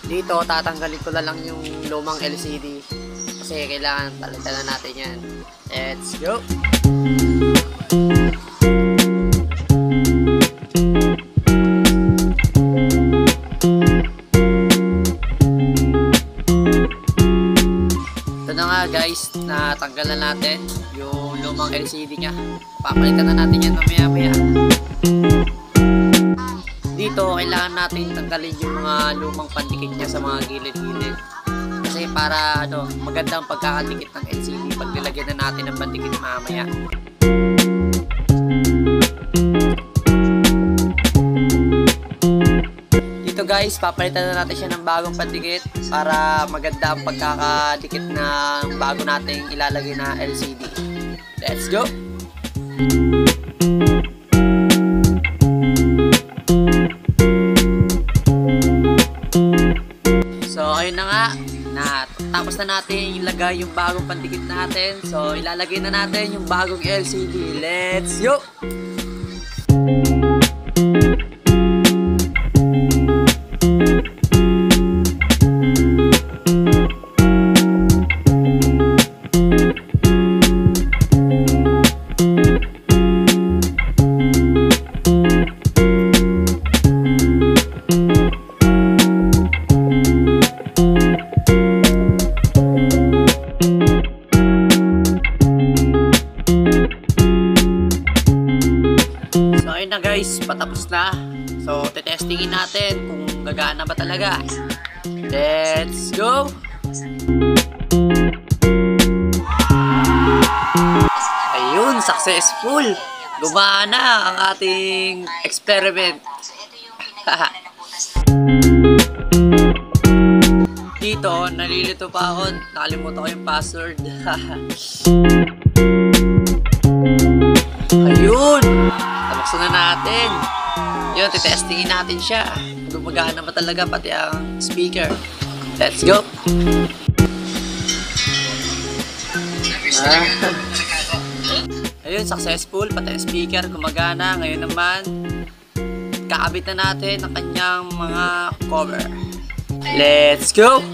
Dito tatanggalin ko na lang yung lumang LCD kasi kailangan palitan na natin yan. Let's go! Ito na nga guys, natanggal na natin yung lumang LCD nya. Papalitan na natin yan mamaya-maya. Dito kailangan natin tanggalin yung mga lumang pandikit niya sa mga gilid-gilid. Kasi para magandang pagkakadikit ng LCD pag nilagyan na natin ng pandikit mamaya. Dito guys, papalitan na natin siya ng bagong pandikit para maganda ang pagkakadikit ng bago nating ilalagay na LCD. Let's go! So ayun na nga, tapos na natin ilagay yung bagong pandikit natin. So ilalagay na natin yung bagong LCD. Let's go! Na guys, patapos na. So, tetestingin natin kung gagana ba talaga. Let's go! Ayun, successful! Gumana ang ating experiment. Dito, nalilito pa ako. Nakalimutan ko yung password. Ayun! Tabuksan na natin. Yun, titestingin natin siya. Gumagana ba talaga pati ang speaker. Let's go! Ayun, successful. Pati ang speaker gumagana. Ngayon naman, kakabit na natin ang kanyang mga cover. Let's go!